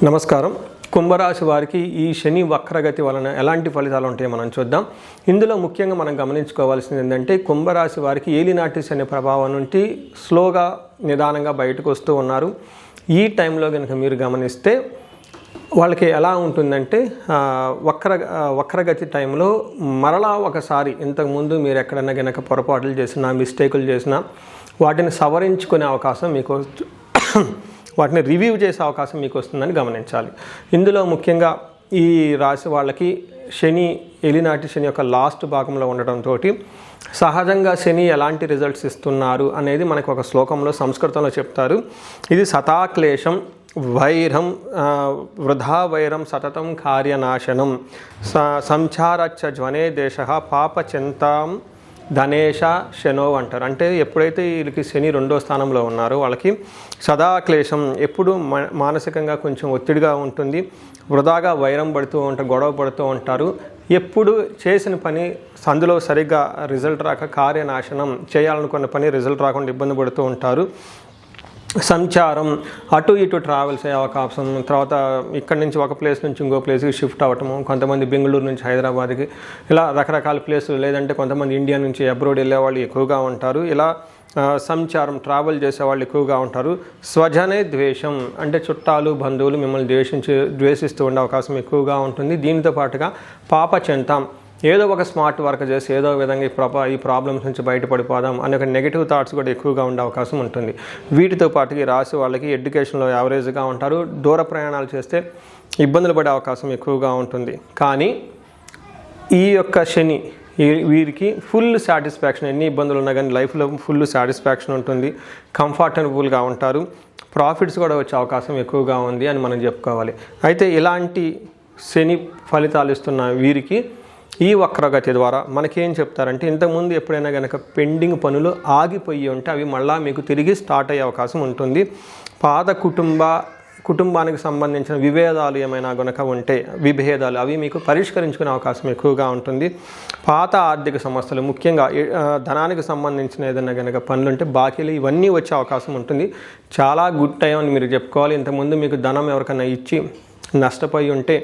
నమస్కారం. కుంభరాశి వారికి ఈ శని వక్రగతి వలన ఎలాంటి ఫలితాలు ఉంటాయో మనం చూద్దాం. ఇందులో ముఖ్యంగా మనం గమనించుకోవాల్సింది ఏంటంటే కుంభరాశి వారికి ఏలినాటి శని ప్రభావం నుండి స్లోగా నిదానంగా బయటకు వస్తూ ఉన్నారు. ఈ టైంలో కనుక మీరు గమనిస్తే వాళ్ళకి ఎలా ఉంటుందంటే వక్రగతి టైంలో మరలా ఒకసారి ఇంతకుముందు మీరు ఎక్కడైనా కనుక పొరపాట్లు చేసినా మిస్టేకులు చేసినా వాటిని సవరించుకునే అవకాశం మీకు వాటిని రివ్యూ చేసే అవకాశం మీకు వస్తుందని గమనించాలి. ఇందులో ముఖ్యంగా ఈ రాశి వాళ్ళకి శని ఏలినాటి శని యొక్క లాస్ట్ భాగంలో ఉండటంతో సహజంగా శని ఎలాంటి రిజల్ట్స్ ఇస్తున్నారు అనేది మనకు ఒక శ్లోకంలో సంస్కృతంలో చెప్తారు. ఇది సతాక్లేశం వైరం వృధా వైరం సతతం కార్యనాశనం సంచారచ్చ జ్వనే దేశ పాపచింతాం ధనేష శనో అంటారు. అంటే ఎప్పుడైతే వీళ్ళకి శని 2వ స్థానంలో ఉన్నారో వాళ్ళకి సదాక్లేశం ఎప్పుడు మానసికంగా కొంచెం ఒత్తిడిగా ఉంటుంది, వృధాగా వైరం పడుతూ ఉంటారు, గొడవ పడుతూ ఉంటారు. ఎప్పుడు చేసిన పని అందులో సరిగ్గా రిజల్ట్ రాక కార్యనాశనం చేయాలనుకున్న పని రిజల్ట్ రాకుండా ఇబ్బంది పడుతూ ఉంటారు. సంచారం అటు ఇటు ట్రావెల్స్ అయ్యే అవకాశం, తర్వాత ఇక్కడి నుంచి ఒక ప్లేస్ నుంచి ఇంకో ప్లేస్కి షిఫ్ట్ అవ్వటము, కొంతమంది బెంగళూరు నుంచి హైదరాబాద్కి, ఇలా రకరకాల ప్లేసులు, లేదంటే కొంతమంది ఇండియా నుంచి అబ్రాడ్ వెళ్ళే వాళ్ళు ఎక్కువగా ఉంటారు. ఇలా సంచారం ట్రావెల్ చేసేవాళ్ళు ఎక్కువగా ఉంటారు. స్వజనే ద్వేషం అంటే చుట్టాలు బంధువులు మిమ్మల్ని ద్వేషిస్తూ ఉండే అవకాశం ఎక్కువగా ఉంటుంది. దీనితో పాటుగా పాపచింతాం ఏదో ఒక స్మార్ట్ వర్క్ చేసి ఏదో విధంగా ఈ ప్రాబ్లమ్స్ నుంచి బయటపడిపోదాం అనే ఒక నెగిటివ్ థాట్స్ కూడా ఎక్కువగా ఉండే అవకాశం ఉంటుంది. వీటితో పాటు ఈ రాశి వాళ్ళకి ఎడ్యుకేషన్లో యావరేజ్గా ఉంటారు. దూర ప్రయాణాలు చేస్తే ఇబ్బందులు పడే అవకాశం ఎక్కువగా ఉంటుంది. కానీ ఈ యొక్క శని వీరికి ఫుల్ సాటిస్ఫాక్షన్, ఎన్ని ఇబ్బందులు ఉన్నా కానీ లైఫ్లో ఫుల్ సాటిస్ఫాక్షన్ ఉంటుంది, కంఫర్టబుల్గా ఉంటారు, ప్రాఫిట్స్ కూడా వచ్చే అవకాశం ఎక్కువగా ఉంది అని మనం చెప్పుకోవాలి. అయితే ఇలాంటి శని ఫలితాలు ఇస్తున్న వీరికి ఈ వక్రగతి ద్వారా మనకేం చెప్తారంటే ఇంతకుముందు ఎప్పుడైనా కనుక పెండింగ్ పనులు ఆగిపోయి ఉంటే అవి మళ్ళీ మీకు తిరిగి స్టార్ట్ అయ్యే అవకాశం ఉంటుంది. పాత కుటుంబానికి సంబంధించిన విభేదాలు ఏమైనా కనుక ఉంటే విభేదాలు అవి మీకు పరిష్కరించుకునే అవకాశం ఎక్కువగా ఉంటుంది. పాత ఆర్థిక సమస్యలు, ముఖ్యంగా ధనానికి సంబంధించిన ఏదైనా కనుక పనులు ఉంటే బాకీలు ఇవన్నీ వచ్చే అవకాశం ఉంటుంది. చాలా గుడ్ టైం అని మీరు చెప్పుకోవాలి. ఇంతకుముందు మీకు ధనం ఎవరికైనా ఇచ్చి నష్టపోయి ఉంటే,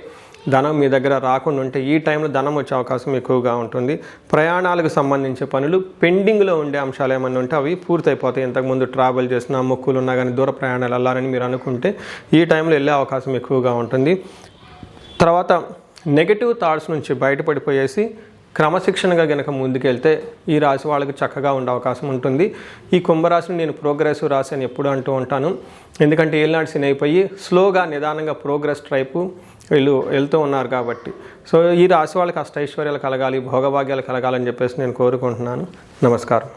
ధనం మీ దగ్గర రాకుండా ఉంటే ఈ టైంలో ధనం వచ్చే అవకాశం ఎక్కువగా ఉంటుంది. ప్రయాణాలకు సంబంధించిన పనులు పెండింగ్లో ఉండే అంశాలు ఏమన్నా ఉంటే అవి పూర్తయిపోతాయి. ఇంతకుముందు ట్రావెల్ చేసిన మొక్కులు ఉన్నా కానీ దూర ప్రయాణాలు వెళ్ళాలని మీరు అనుకుంటే ఈ టైంలో వెళ్ళే అవకాశం ఎక్కువగా ఉంటుంది. తర్వాత నెగటివ్ థాట్స్ నుంచి బయటపడిపోయేసి క్రమశిక్షణగా కనుక ముందుకెళ్తే ఈ రాశి వాళ్ళకి చక్కగా ఉండే అవకాశం ఉంటుంది. ఈ కుంభరాశిని నేను ప్రోగ్రెసివ్ రాశి అని ఎప్పుడు అంటూ ఉంటాను. ఎందుకంటే ఏలినాటి శని అయిపోయి స్లోగా నిదానంగా ప్రోగ్రెస్ టైపు వీళ్ళు వెళ్తూ ఉన్నారు కాబట్టి. సో ఈ రాశి వాళ్ళకి అష్టైశ్వర్యాలు కలగాలి, భోగభాగ్యాలు కలగాలని చెప్పేసి నేను కోరుకుంటున్నాను. నమస్కారం.